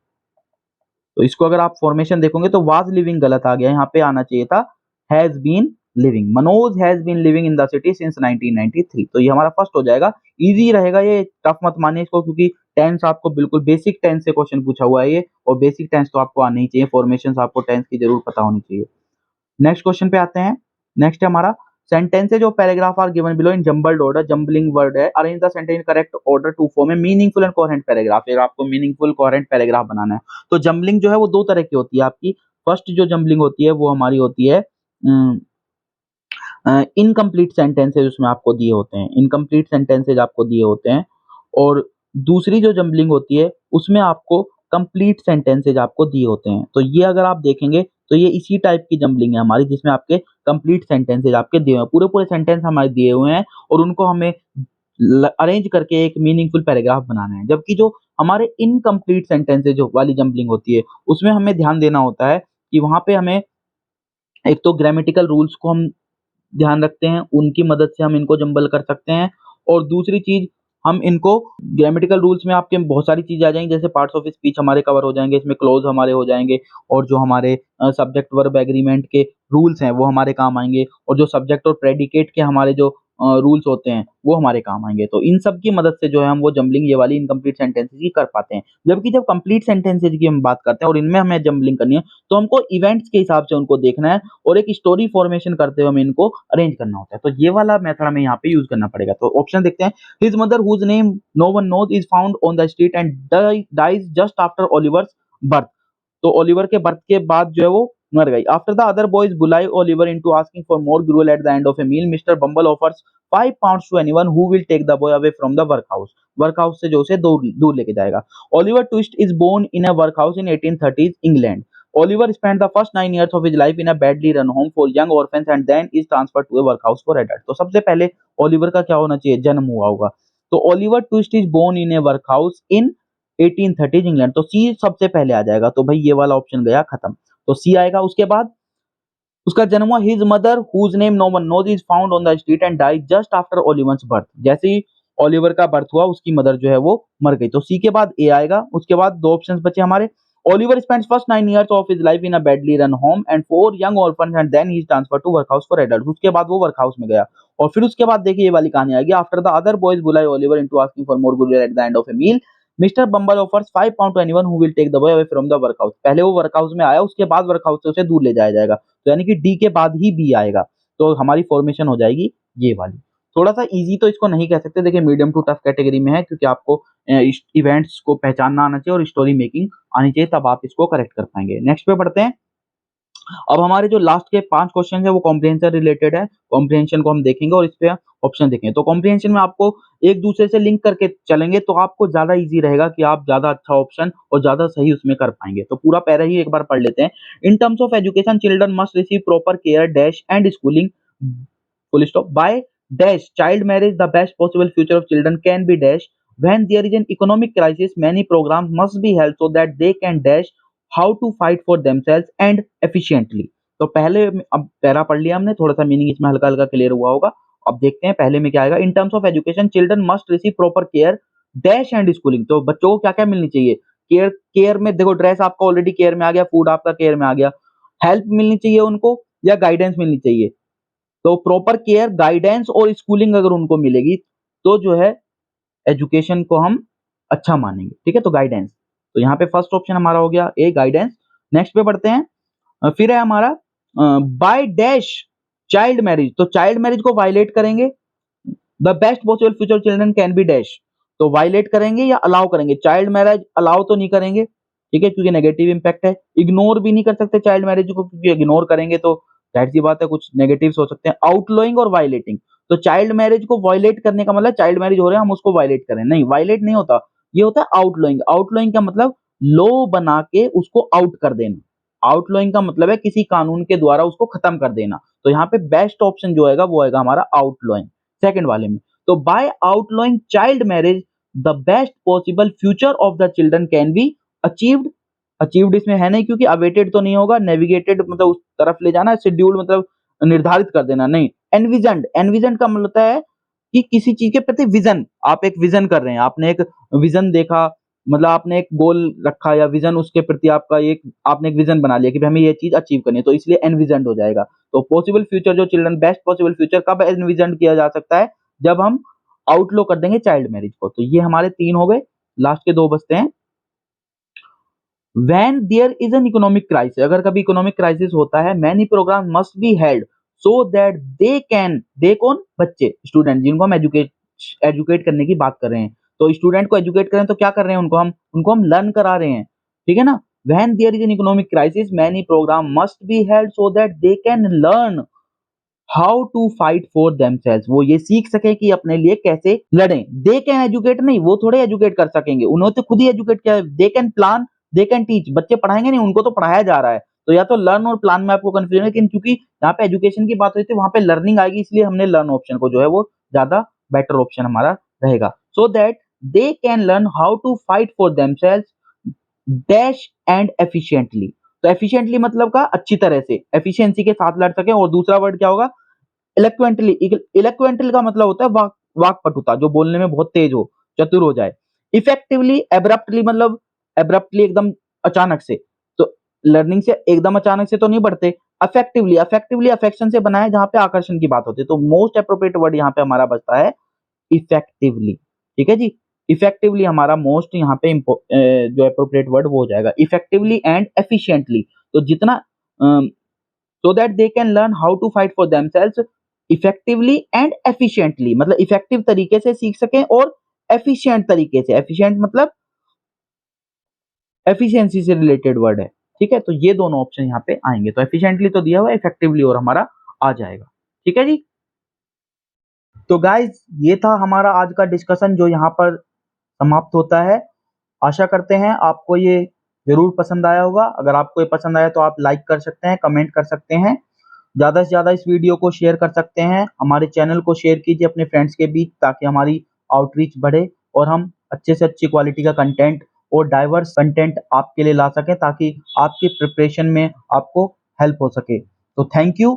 तो इसको अगर आप फॉर्मेशन देखोगे तो वाज लिविंग गलत आ गया, यहाँ पे आना चाहिए था has been living. Manoj has been living in the city since 1993। तो ये हमारा फर्स्ट हो जाएगा। इजी रहेगा ये, टफ मत मानिए इसको, क्योंकि टेंस आपको बिल्कुल बेसिक टेंस से क्वेश्चन पूछा हुआ है ये, और बेसिक टेंस तो आपको आनी ही चाहिए, फॉर्मेशन आपको टेंस की जरूर पता होनी चाहिए। नेक्स्ट क्वेश्चन पे आते हैं। नेक्स्ट है हमारा sentences of paragraph are given below in jumbled order. Jumbling word है, arrange the sentence in correct order to form a meaningful and coherent paragraph. फिर आपको मीनिंगफुल कोहेरेंट पैराग्राफ बनाना है। तो जम्बलिंग जो है वो दो तरह की होती है आपकी। फर्स्ट जो जम्बलिंग होती है वो हमारी होती है इनकम्प्लीट सेंटेंसेज, उसमें आपको दिए होते हैं, इनकम्प्लीट सेंटेंसेज आपको दिए होते हैं। और दूसरी जो जम्बलिंग होती है उसमें आपको कंप्लीट सेंटेंसेज आपको दिए होते हैं। तो ये अगर आप देखेंगे तो ये इसी टाइप की जम्बलिंग है हमारी, जिसमें आपके कंप्लीट सेंटेंसेज आपके दिए हुए हैं, पूरे पूरे सेंटेंस हमारे दिए हुए हैं, और उनको हमें अरेंज करके एक मीनिंगफुल पैराग्राफ बनाना है। जबकि जो हमारे इनकम्प्लीट सेंटेंसेज वाली जम्बलिंग होती है उसमें हमें ध्यान देना होता है कि वहां पे हमें एक तो ग्रामेटिकल रूल्स को हम ध्यान रखते हैं, उनकी मदद से हम इनको जंबल कर सकते हैं। और दूसरी चीज, हम इनको ग्रामेटिकल रूल्स में आपके बहुत सारी चीजें आ जाएंगी, जैसे पार्ट्स ऑफ स्पीच हमारे कवर हो जाएंगे, इसमें क्लोज हमारे हो जाएंगे, और जो हमारे सब्जेक्ट वर्ब एग्रीमेंट के रूल्स हैं वो हमारे काम आएंगे, और जो सब्जेक्ट और प्रेडिकेट के हमारे जो रूल्स होते हैं वो हमारे काम आएंगे। तो इन सब की मदद से जो है हम वो जंबलिंग ये वाली इनकम्प्लीट सेंटेंसेस की कर पाते हैं। जबकि जब कंप्लीट सेंटेंसेस की हम बात करते हैं और इनमें हमें जंबलिंग करनी है, तो हमको इवेंट्स के हिसाब से उनको देखना है और एक स्टोरी फॉर्मेशन करते हुए हमें इनको अरेंज करना होता है। तो ये वाला मेथड हमें यहाँ पे यूज करना पड़ेगा। तो ऑप्शन देखते हैं। His mother whose name no one knows is found on the street and dies just after Oliver's birth. तो ओलिवर के बर्थ के बाद जो है वो मर गई। After the other boys bully Oliver into asking for more gruel at the end of a meal, mister Bumble offers 5 pounds to anyone who will take the boy away from the workhouse. Workhouse से जो उसे दूर लेके जाएगा। Oliver Twist is born in a workhouse in 1830s England. Oliver spent the first 9 years of his life in a badly run home for young orphans and then is transferred to a workhouse for adults. तो सबसे पहले ओलिवर का क्या होना चाहिए, जन्म हुआ होगा। तो Oliver Twist is born in a workhouse in 1830s England, तो सी सबसे पहले आ जाएगा। तो भाई ये वाला ऑप्शन गया खत्म, तो सी आएगा। उसके बाद उसका जन्म हुआ। His mother whose name no one knows is found on the street and died just after Oliver's birth. जैसे ही ओलिवर का बर्थ हुआ उसकी मदर जो है वो मर गई, तो सी के बाद ए आएगा। उसके बाद दो ऑप्शंस बचे हमारे। Oliver spends first 9 years of his life in a badly run home and 4 young orphans and then he is transferred to workhouse for adults. उसके बाद वो वर्कहाउस में गया और फिर उसके बाद देखिए ये वाली कहानी आएगी. After the other boys bully Oliver into asking for more goodwill at the end of a meal, Mr. Bumble offers £5 to anyone who will take the boy away from the workhouse. पहले वो वर्कहाउस में आया, उसके बाद वर्कहाउस से उसे दूर ले जाया जाएगा. तो यानी कि डी के बाद ही बी आएगा. तो हमारी फॉर्मेशन हो जाएगी ये वाली. थोड़ा सा इजी तो इसको नहीं कह सकते, देखिए मीडियम टू टफ कैटेगरी में है, क्योंकि आपको इवेंट्स को पहचानना आना चाहिए और स्टोरी मेकिंग आनी चाहिए, तब आप इसको करेक्ट कर पाएंगे. नेक्स्ट पे बढ़ते हैं. अब हमारे जो लास्ट के 5 क्वेश्चन है वो कॉम्प्रिहेंशन रिलेटेड है. कॉम्प्रिहेंशन को हम देखेंगे और इस पे ऑप्शन देखेंगे. तो कॉम्प्रिहेंशन में आपको एक दूसरे से लिंक करके चलेंगे तो आपको ज्यादा इजी रहेगा कि आप ज्यादा अच्छा ऑप्शन और ज्यादा सही उसमें कर पाएंगे. तो पूरा पैरा ही एक बार पढ़ लेते हैं. In terms of education children must receive proper care dash and schooling full stop by dash child marriage the best possible future of children can be dash when there is an economic crisis many programs must be held so that they can dash how to fight for themselves and efficiently. तो पहले अब पैरा पढ़ लिया हमने, थोड़ा सा मीनिंग इसमें हल्का हल्का क्लियर हुआ होगा. अब देखते हैं पहले में क्या आएगा. In terms of education children must receive proper care dash and schooling. तो बच्चों को क्या क्या मिलनी चाहिए. केयर, केयर में देखो ड्रेस आपका ऑलरेडी केयर में आ गया, फूड आपका केयर में आ गया. हेल्प मिलनी चाहिए उनको या गाइडेंस मिलनी चाहिए. तो प्रॉपर केयर, गाइडेंस और स्कूलिंग अगर उनको मिलेगी तो जो है एजुकेशन को हम अच्छा मानेंगे. ठीक है, तो गाइडेंस. तो यहाँ पे फर्स्ट ऑप्शन हमारा हो गया ए, गाइडेंस. नेक्स्ट पे बढ़ते हैं. फिर है हमारा बाय डैश चाइल्ड मैरिज. तो चाइल्ड मैरिज को वायलेट करेंगे. The best possible future children can B dash. तो वायलेट करेंगे या अलाउ करेंगे. चाइल्ड मैरिज अलाउ तो नहीं करेंगे, ठीक है, क्योंकि नेगेटिव इंपैक्ट है. इग्नोर भी नहीं कर सकते चाइल्ड मैरिज को, क्योंकि इग्नोर करेंगे तो जाहिर सी बात है कुछ नेगेटिव्स हो सकते हैं. आउटलोइंग और वायलेटिंग. तो चाइल्ड मैरिज को वायलेट करने का मतलब चाइल्ड मैरिज हो रहे हैं हम उसको वायलेट करें, नहीं, वायलेट नहीं होता, ये होता है आउटलोइंग. आउटलोइंग का मतलब लॉ बना के उसको आउट कर देना. आउटलोइंग का मतलब है किसी कानून के द्वारा उसको खत्म कर देना. तो यहाँ पे बेस्ट ऑप्शन जो आएगा वो आएगा हमारा आउटलोइंग, सेकंड वाले में. तो by outlawing child marriage the best possible future of the children can be achieved. Achieved इसमें है नहीं क्योंकि अवेटेड तो नहीं होगा. नेविगेटेड मतलब उस तरफ ले जाना, शेड्यूल्ड मतलब निर्धारित कर देना, नहीं. एनविजन्ड, एनविजन्ड का मतलब होता है कि किसी चीज के प्रति विजन, आप एक विजन कर रहे हैं, आपने एक विजन देखा, मतलब आपने एक गोल रखा या विजन, उसके प्रति आपका एक आपने एक विजन बना लिया कि हमें ये चीज अचीव करनी है, तो इसलिए एनविजन्ड हो जाएगा. तो पॉसिबल फ्यूचर जो चिल्ड्रन, बेस्ट पॉसिबल फ्यूचर कब एनविजन्ड किया जा सकता है, जब हम आउटलो कर देंगे चाइल्ड मैरिज को. तो ये हमारे 3 हो गए, लास्ट के 2 बचते हैं. When there is an economic crisis, अगर कभी इकोनॉमिक क्राइसिस होता है, many programs must be held so that they can, they कौन, बच्चे, स्टूडेंट, जिनको हम एजुकेट करने की बात कर रहे हैं. तो स्टूडेंट को एजुकेट करें तो क्या कर रहे हैं, उनको हम लर्न करा रहे हैं. ठीक है ना. When there is an economic crisis, many programs must be held so that they can learn how to fight for themselves. वो ये सीख सके कि अपने लिए कैसे लड़ें. They can educate नहीं, वो थोड़े एजुकेट कर सकेंगे, उन्होंने तो खुद ही एजुकेट किया. They can plan, they can teach. बच्चे पढ़ाएंगे नहीं, उनको तो पढ़ाया जा रहा है. तो या तो लर्न और प्लान में आपको कंफ्यूजन है, लेकिन क्योंकि यहाँ पे एजुकेशन की बात हुई थी, वहां पे लर्निंग आएगी, इसलिए हमने लर्न ऑप्शन को जो है वो ज्यादा बेटर ऑप्शन हमारा रहेगा. So that they can learn how to fight for themselves dash and efficiently. तो एफिशिएंटली मतलब का अच्छी तरह से, एफिशिएंसी के साथ लड़ सके. और दूसरा वर्ड क्या होगा, इलेक्वेंटली. इलेक्वेंटली का मतलब होता है वाकपटुता, जो बोलने में बहुत तेज हो, चतुर हो जाए. इफेक्टिवली, एब्रप्टली मतलब एब्रप्टली एकदम अचानक से, तो लर्निंग से एकदम अचानक से तो नहीं बढ़ते. अफेक्टिवली, अफेक्टिवली अफेक्शन से बना है जहां पे आकर्षण की बात होती है. तो मोस्ट एप्रोप्रिएट वर्ड यहाँ पे हमारा बचता है इफेक्टिवली. ठीक है जी, इफेक्टिवली हमारा मोस्ट यहाँ पे जो एप्रोप्रिएट वर्ड वो हो जाएगा, इफेक्टिवली एंड एफिशिएंटली. तो जितना so that they can learn how to fight for themselves effectively and efficiently, मतलब इफेक्टिव तरीके से सीख सकें और एफिशिएंट तरीके से. एफिशिएंट मतलब एफिशिएंसी से रिलेटेड वर्ड है. ठीक है, तो ये दोनों ऑप्शन यहाँ पे आएंगे. तो एफिशिएंटली तो दिया हुआ है, इफेक्टिवली और हमारा आ जाएगा. ठीक है जी. तो गाइज ये था हमारा आज का डिस्कशन जो यहाँ पर समाप्त होता है. आशा करते हैं आपको ये जरूर पसंद आया होगा. अगर आपको ये पसंद आया तो आप लाइक कर सकते हैं, कमेंट कर सकते हैं, ज़्यादा से ज़्यादा इस वीडियो को शेयर कर सकते हैं. हमारे चैनल को शेयर कीजिए अपने फ्रेंड्स के बीच, ताकि हमारी आउटरीच बढ़े और हम अच्छे से अच्छी क्वालिटी का कंटेंट और डाइवर्स कंटेंट आपके लिए ला सकें, ताकि आपकी प्रिपरेशन में आपको हेल्प हो सके. तो थैंक यू.